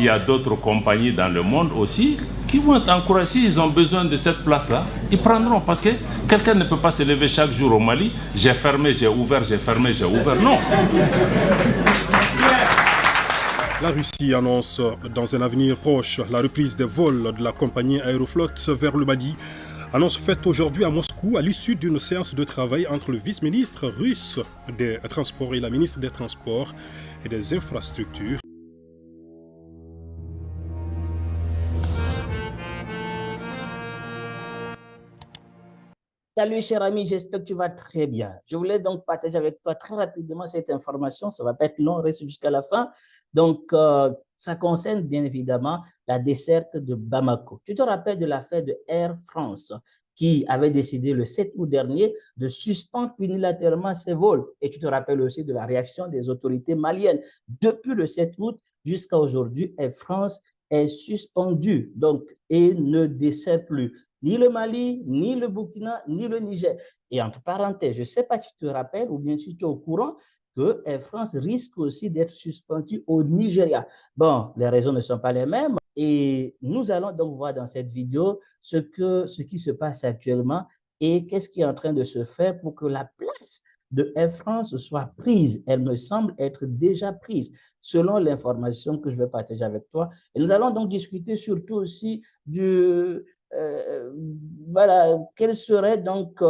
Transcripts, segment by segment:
Il y a d'autres compagnies dans le monde aussi qui vont être encouragées. S'ils ont besoin de cette place-là, ils prendront. Parce que quelqu'un ne peut pas se lever chaque jour au Mali. J'ai fermé, j'ai ouvert, j'ai fermé, j'ai ouvert. Non. La Russie annonce dans un avenir proche la reprise des vols de la compagnie Aeroflot vers le Mali. Annonce faite aujourd'hui à Moscou à l'issue d'une séance de travail entre le vice-ministre russe des Transports et la ministre des Transports et des Infrastructures. Salut cher ami, j'espère que tu vas très bien. Je voulais donc partager avec toi très rapidement cette information. Ça ne va pas être long, reste jusqu'à la fin. Donc, ça concerne bien évidemment la desserte de Bamako. Tu te rappelles de l'affaire de Air France qui avait décidé le 7 août dernier de suspendre unilatéralement ses vols. Et tu te rappelles aussi de la réaction des autorités maliennes. Depuis le 7 août jusqu'à aujourd'hui, Air France est suspendue donc, et ne dessert plus ni le Mali, ni le Burkina, ni le Niger. Et entre parenthèses, je ne sais pas si tu te rappelles ou bien si tu es au courant que Air France risque aussi d'être suspendue au Nigeria. Bon, les raisons ne sont pas les mêmes. Et nous allons donc voir dans cette vidéo ce qui se passe actuellement et qu'est-ce qui est en train de se faire pour que la place de Air France soit prise. Elle me semble être déjà prise, selon l'information que je vais partager avec toi. Et nous allons donc discuter surtout aussi voilà, quelle serait donc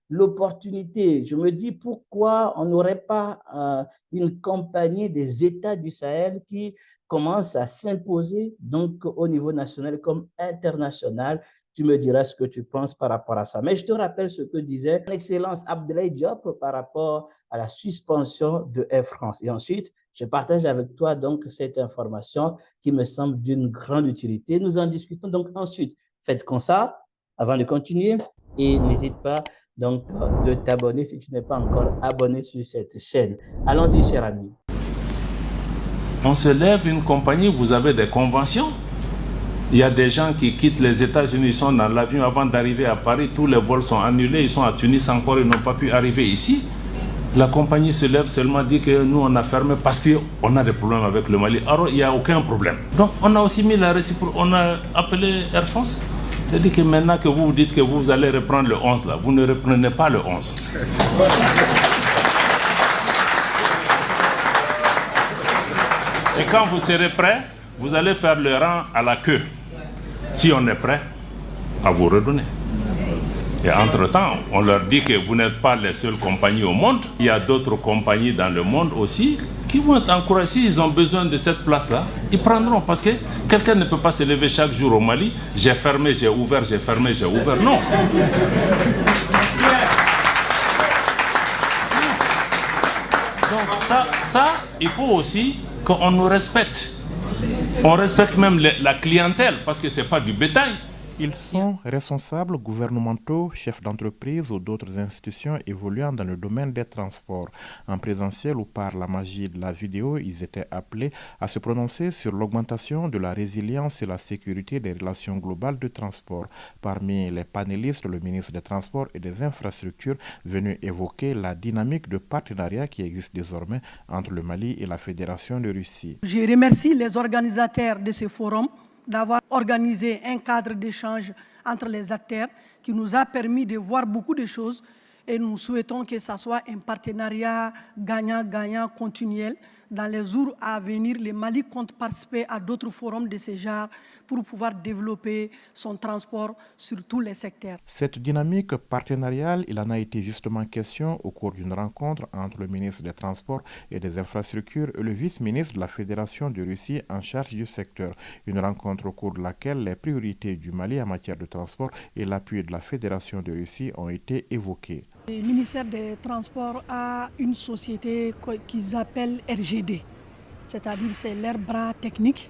l'opportunité? Je me dis pourquoi on n'aurait pas une compagnie des États du Sahel qui commence à s'imposer donc au niveau national comme international. Tu me diras ce que tu penses par rapport à ça. Mais je te rappelle ce que disait l'excellence Abdoulaye Diop par rapport à la suspension de Air France. Et ensuite, je partage avec toi donc cette information qui me semble d'une grande utilité. Nous en discutons donc ensuite. Faites comme ça avant de continuer et n'hésite pas donc de t'abonner si tu n'es pas encore abonné sur cette chaîne. Allons-y, cher ami. On se lève une compagnie, vous avez des conventions. Il y a des gens qui quittent les États-Unis, ils sont dans l'avion avant d'arriver à Paris, tous les vols sont annulés, ils sont à Tunis encore, ils n'ont pas pu arriver ici. La compagnie se lève seulement, dit que nous on a fermé parce qu'on a des problèmes avec le Mali. Alors il n'y a aucun problème. Donc on a aussi mis la réciprocité, on a appelé Air France. Je dis que maintenant que vous dites que vous allez reprendre le 11 là, vous ne reprenez pas le 11. Et quand vous serez prêt, vous allez faire le rang à la queue. Si on est prêt, à vous redonner. Et entre-temps, on leur dit que vous n'êtes pas les seules compagnies au monde. Il y a d'autres compagnies dans le monde aussi qui vont être encouragées. S'ils ont besoin de cette place-là, ils prendront. Parce que quelqu'un ne peut pas se lever chaque jour au Mali. J'ai fermé, j'ai ouvert, j'ai fermé, j'ai ouvert. Non. Donc ça, il faut aussi qu'on nous respecte. On respecte même la clientèle parce que ce n'est pas du bétail. Ils sont responsables gouvernementaux, chefs d'entreprise ou d'autres institutions évoluant dans le domaine des transports. En présentiel ou par la magie de la vidéo, ils étaient appelés à se prononcer sur l'augmentation de la résilience et la sécurité des relations globales de transport. Parmi les panélistes, le ministre des Transports et des Infrastructures venu évoquer la dynamique de partenariat qui existe désormais entre le Mali et la Fédération de Russie. Je remercie les organisateurs de ce forum d'avoir organisé un cadre d'échange entre les acteurs qui nous a permis de voir beaucoup de choses et nous souhaitons que ce soit un partenariat gagnant-gagnant continuel. Dans les jours à venir, le Mali compte participer à d'autres forums de ce genre pour pouvoir développer son transport sur tous les secteurs. Cette dynamique partenariale, il en a été justement question au cours d'une rencontre entre le ministre des Transports et des Infrastructures et le vice-ministre de la Fédération de Russie en charge du secteur. Une rencontre au cours de laquelle les priorités du Mali en matière de transport et l'appui de la Fédération de Russie ont été évoqués. Le ministère des Transports a une société qu'ils appellent RGD, c'est-à-dire c'est leur bras technique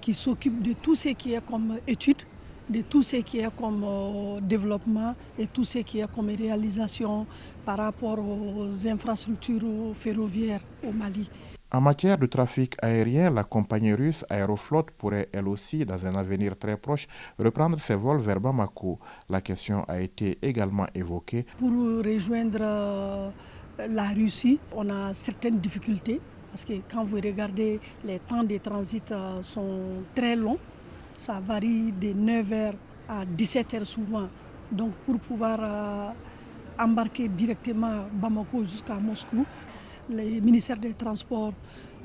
qui s'occupe de tout ce qui est comme études, de tout ce qui est comme développement et tout ce qui est comme réalisation par rapport aux infrastructures ferroviaires au Mali. En matière de trafic aérien, la compagnie russe Aeroflot pourrait elle aussi, dans un avenir très proche, reprendre ses vols vers Bamako. La question a été également évoquée. Pour rejoindre la Russie, on a certaines difficultés Parce que quand vous regardez, les temps de transit sont très longs. Ça varie de 9 heures à 17 heures souvent. Donc pour pouvoir embarquer directement à Bamako jusqu'à Moscou, le ministère des Transports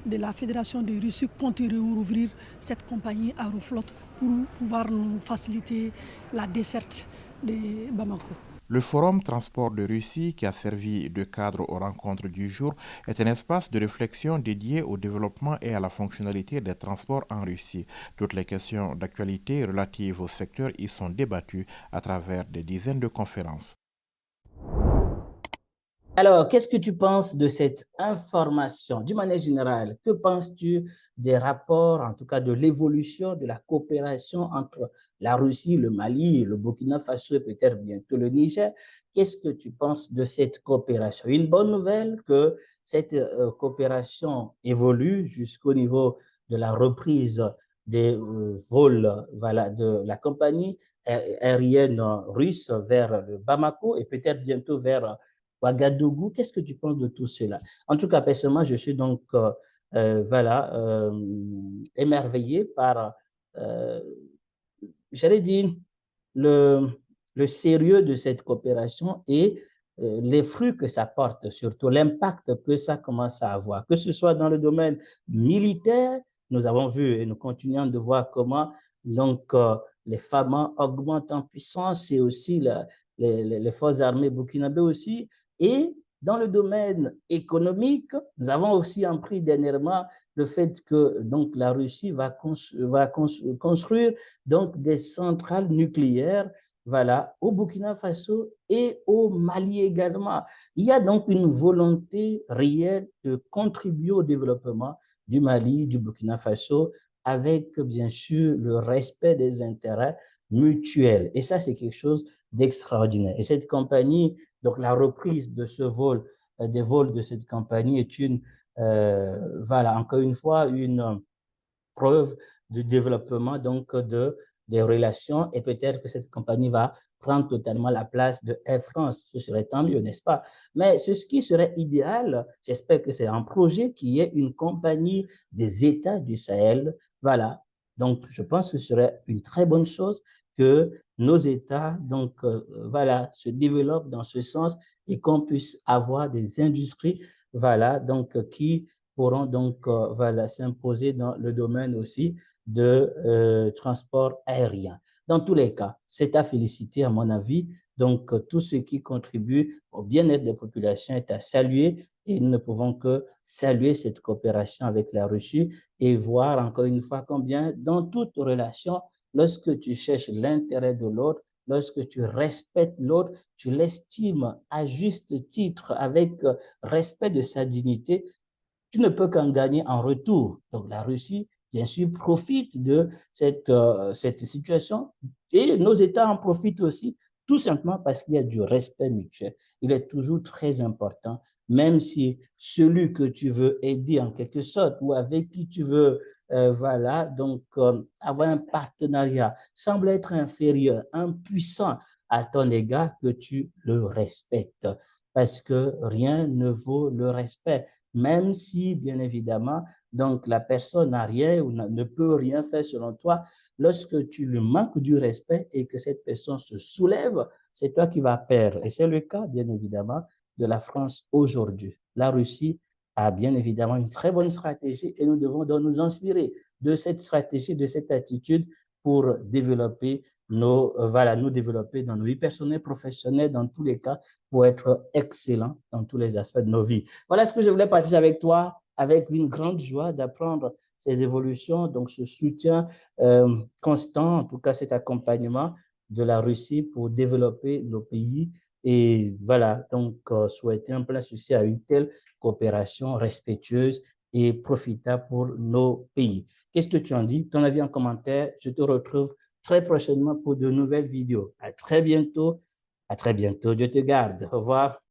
de la Fédération de Russie compte rouvrir cette compagnie Aeroflot pour pouvoir nous faciliter la desserte de Bamako. Le forum Transport de Russie, qui a servi de cadre aux rencontres du jour, est un espace de réflexion dédié au développement et à la fonctionnalité des transports en Russie. Toutes les questions d'actualité relatives au secteur y sont débattues à travers des dizaines de conférences. Alors, qu'est-ce que tu penses de cette information? D'une manière générale, que penses-tu des rapports, en tout cas de l'évolution de la coopération entre la Russie, le Mali, le Burkina Faso et peut-être bientôt le Niger? Qu'est-ce que tu penses de cette coopération? Une bonne nouvelle que cette coopération évolue jusqu'au niveau de la reprise des vols voilà, de la compagnie aérienne russe vers le Bamako et peut-être bientôt vers Ouagadougou. Qu'est-ce que tu penses de tout cela? En tout cas, personnellement, je suis donc voilà, émerveillé par, j'allais dire, le, le sérieux de cette coopération et les fruits que ça porte, surtout l'impact que ça commence à avoir, que ce soit dans le domaine militaire, nous avons vu et nous continuons de voir comment donc, les FAMA augmentent en puissance et aussi les forces armées burkinabées aussi. Et dans le domaine économique, nous avons aussi appris dernièrement le fait que donc, la Russie va construire donc, des centrales nucléaires voilà, au Burkina Faso et au Mali également. Il y a donc une volonté réelle de contribuer au développement du Mali, du Burkina Faso, avec bien sûr le respect des intérêts mutuels. Et ça, c'est quelque chose d'extraordinaire. Et cette compagnie, donc la reprise de ce vol, des vols de cette compagnie est une, voilà, encore une fois, une preuve de développement donc des relations et peut-être que cette compagnie va prendre totalement la place de Air France. Ce serait tant mieux, n'est-ce pas? Mais ce qui serait idéal, j'espère que c'est un projet qui est une compagnie des États du Sahel. Voilà. Donc, je pense que ce serait une très bonne chose que nos États donc, voilà, se développent dans ce sens et qu'on puisse avoir des industries voilà, donc, qui pourront donc voilà, s'imposer dans le domaine aussi de transport aérien. Dans tous les cas, c'est à féliciter à mon avis. Donc, tout ce qui contribue au bien-être des populations est à saluer et nous ne pouvons que saluer cette coopération avec la Russie et voir encore une fois combien dans toute relation, lorsque tu cherches l'intérêt de l'autre, lorsque tu respectes l'autre, tu l'estimes à juste titre avec respect de sa dignité, tu ne peux qu'en gagner en retour. Donc la Russie, bien sûr, profite de cette situation et nos États en profitent aussi, tout simplement parce qu'il y a du respect mutuel. Il est toujours très important, même si celui que tu veux aider en quelque sorte ou avec qui tu veux voilà, donc avoir un partenariat semble être inférieur, impuissant à ton égard, que tu le respectes parce que rien ne vaut le respect même si, bien évidemment, donc la personne n'a rien ou ne peut rien faire selon toi, lorsque tu lui manques du respect et que cette personne se soulève, c'est toi qui vas perdre. Et c'est le cas, bien évidemment, de la France aujourd'hui. La Russie a bien évidemment une très bonne stratégie et nous devons donc nous inspirer de cette stratégie, de cette attitude pour développer nous développer dans nos vies personnelles, professionnelles, dans tous les cas, pour être excellents dans tous les aspects de nos vies. Voilà ce que je voulais partager avec toi, avec une grande joie d'apprendre ces évolutions, donc ce soutien constant, en tout cas cet accompagnement de la Russie pour développer nos pays. Et voilà, donc souhaiter un plein succès à une telle coopération respectueuse et profitable pour nos pays. Qu'est-ce que tu en dis? Ton avis en commentaire. Je te retrouve très prochainement pour de nouvelles vidéos. À très bientôt. À très bientôt. Dieu te garde. Au revoir.